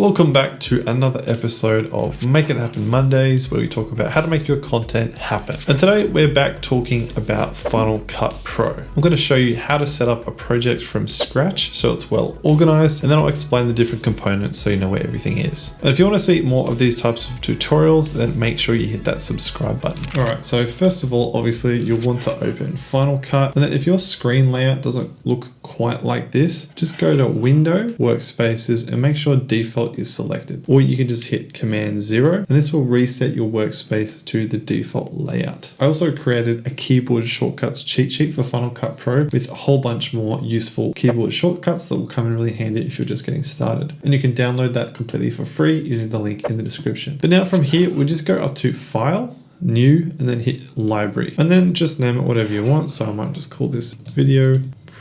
Welcome back to another episode of Make It Happen Mondays, where we talk about how to make your content happen. And today we're back talking about Final Cut Pro. I'm going to show you how to set up a project from scratch so it's well organized, and then I'll explain the different components so you know where everything is. And if you want to see more of these types of tutorials, then make sure you hit that subscribe button. All right, so first of all, obviously you'll want to open Final Cut, and then if your screen layout doesn't look quite like this, just go to Window, Workspaces, and make sure Default is selected, or you can just hit Command 0 and this will reset your workspace to the default layout. I also created a keyboard shortcuts cheat sheet for Final Cut Pro with a whole bunch more useful keyboard shortcuts that will come in really handy if you're just getting started, and you can download that completely for free using the link in the description. But now from here we'll just go up to File, New, and then hit Library, and then just name it whatever you want. So I might just call this Video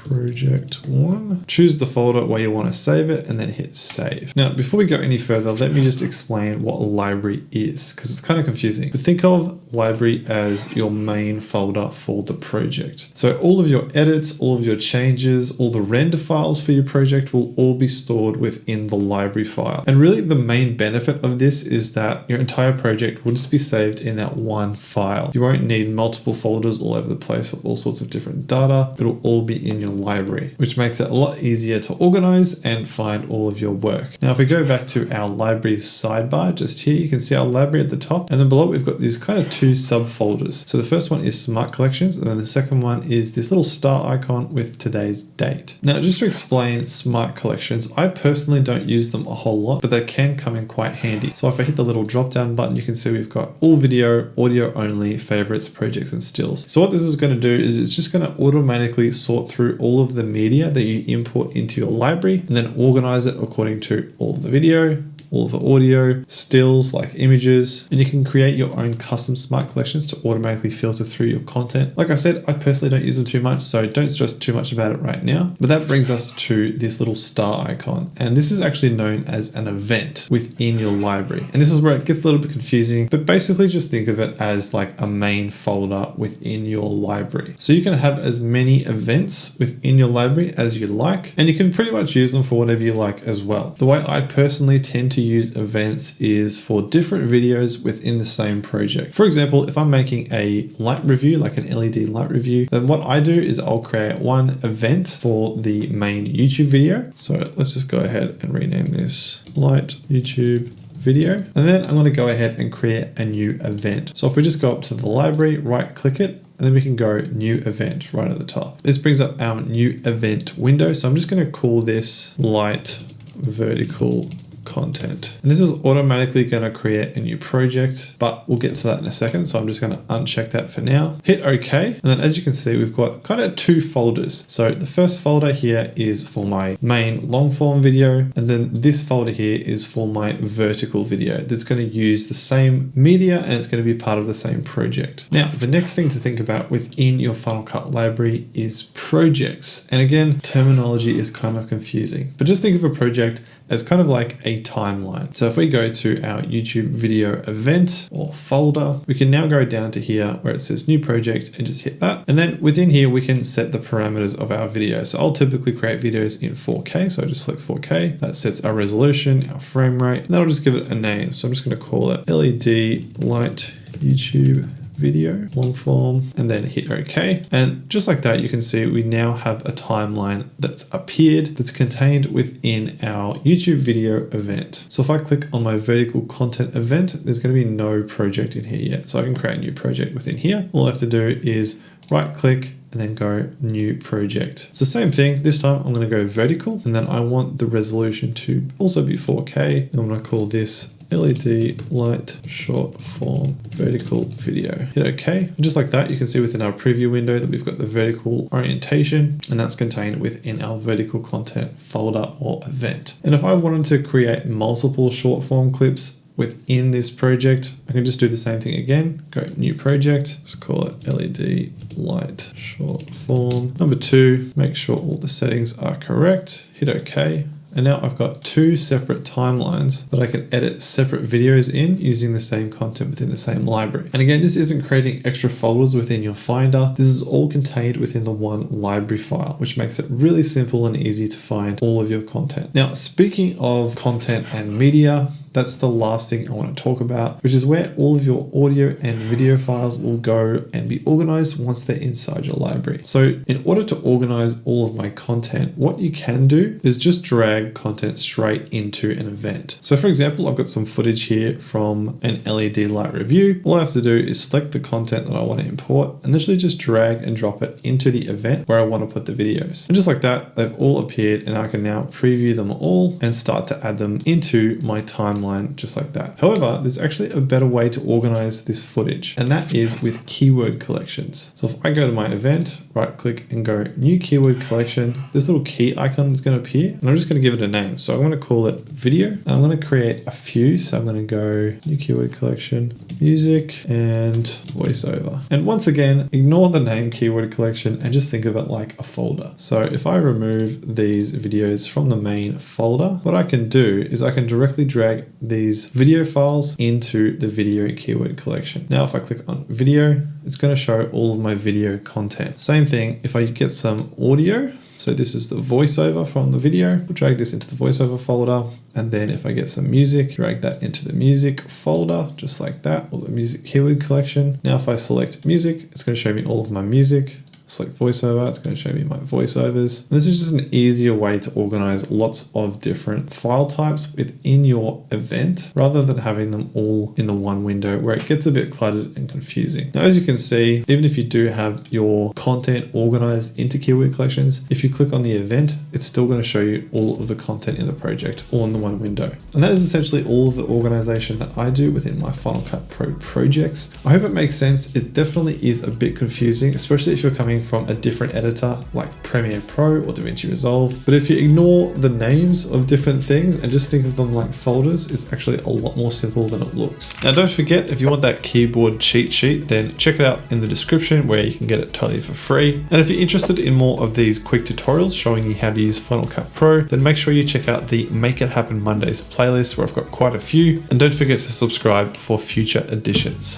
Project 1. Choose the folder where you want to save it and then hit save. Now, before we go any further, let me just explain what a library is, because it's kind of confusing. But think of library as your main folder for the project. So all of your edits, all of your changes, all the render files for your project will all be stored within the library file. And really the main benefit of this is that your entire project will just be saved in that one file. You won't need multiple folders all over the place with all sorts of different data. It'll all be in your library, which makes it a lot easier to organize and find all of your work. Now, if we go back to our library sidebar, just here, you can see our library at the top, and then below we've got these kind of two subfolders. So the first one is Smart Collections, and then the second one is this little star icon with today's date. Now, just to explain Smart Collections, I personally don't use them a whole lot, but they can come in quite handy. So if I hit the little drop down button, you can see we've got all video, audio only, favorites, projects, and stills. So what this is going to do is it's just going to automatically sort through all of the media that you import into your library and then organize it according to all of the video, all of the audio, stills like images, and you can create your own custom smart collections to automatically filter through your content. Like I said, I personally don't use them too much, so don't stress too much about it right now. But that brings us to this little star icon, and this is actually known as an event within your library. And this is where it gets a little bit confusing, but basically just think of it as like a main folder within your library. So you can have as many events within your library as you like, and you can pretty much use them for whatever you like as well. The way I personally tend to use events is for different videos within the same project. For example, if I'm making a light review, like an LED light review, then what I do is I'll create one event for the main YouTube video. So let's just go ahead and rename this light YouTube video. And then I'm going to go ahead and create a new event. So if we just go up to the library, right click it, and then we can go new event right at the top. This brings up our new event window. So I'm just going to call this light vertical content. And this is automatically going to create a new project, but we'll get to that in a second. So I'm just going to uncheck that for now. Hit OK. And then as you can see, we've got kind of two folders. So the first folder here is for my main long form video. And then this folder here is for my vertical video that's going to use the same media and it's going to be part of the same project. Now, the next thing to think about within your Final Cut library is projects. And again, terminology is kind of confusing, but just think of a project as kind of like a timeline. So if we go to our YouTube video event or folder, we can now go down to here where it says new project and just hit that. And then within here, we can set the parameters of our video. So I'll typically create videos in 4K. So I just select 4K. That sets our resolution, our frame rate, and then I'll just give it a name. So I'm just going to call it LED Light YouTube video long form, and then hit OK. And just like that, you can see we now have a timeline that's appeared that's contained within our YouTube video event. So if I click on my vertical content event, there's going to be no project in here yet. So I can create a new project within here. All I have to do is right click and then go new project. It's the same thing. This time I'm going to go vertical, and then I want the resolution to also be 4K. And I'm going to call this LED light short form vertical video. Hit OK. And just like that, you can see within our preview window that we've got the vertical orientation, and that's contained within our vertical content folder or event. And if I wanted to create multiple short form clips within this project, I can just do the same thing again. Go new project, just call it LED light short form. Number 2, make sure all the settings are correct. Hit OK. And now I've got two separate timelines that I can edit separate videos in using the same content within the same library. And again, this isn't creating extra folders within your Finder. This is all contained within the one library file, which makes it really simple and easy to find all of your content. Now, speaking of content and media, that's the last thing I want to talk about, which is where all of your audio and video files will go and be organized once they're inside your library. So in order to organize all of my content, what you can do is just drag content straight into an event. So for example, I've got some footage here from an LED light review. All I have to do is select the content that I want to import and literally just drag and drop it into the event where I want to put the videos. And just like that, they've all appeared and I can now preview them all and start to add them into my timeline just like that. However, there's actually a better way to organize this footage, and that is with keyword collections. So if I go to my event, right click and go new keyword collection, this little key icon is going to appear and I'm just going to give it a name. So I'm going to call it video. I'm going to create a few. So I'm going to go new keyword collection, music and voiceover. And once again, ignore the name keyword collection and just think of it like a folder. So if I remove these videos from the main folder, what I can do is I can directly drag these video files into the video keyword collection. Now, if I click on video, it's going to show all of my video content. Same thing, if I get some audio, so this is the voiceover from the video, we'll drag this into the voiceover folder. And then if I get some music, drag that into the music folder, just like that, or the music keyword collection. Now, if I select music, it's going to show me all of my music. Select voiceover, it's going to show me my voiceovers. This is just an easier way to organize lots of different file types within your event rather than having them all in the one window where it gets a bit cluttered and confusing. Now, as you can see, even if you do have your content organized into keyword collections, if you click on the event, it's still going to show you all of the content in the project all in the one window. And that is essentially all of the organization that I do within my Final Cut Pro projects. I hope it makes sense. It definitely is a bit confusing, especially if you're coming from a different editor like Premiere Pro or DaVinci Resolve. But if you ignore the names of different things and just think of them like folders, it's actually a lot more simple than it looks. Now, don't forget, if you want that keyboard cheat sheet, then check it out in the description where you can get it totally for free. And if you're interested in more of these quick tutorials showing you how to use Final Cut Pro, then make sure you check out the Make It Happen Mondays playlist where I've got quite a few. And don't forget to subscribe for future editions.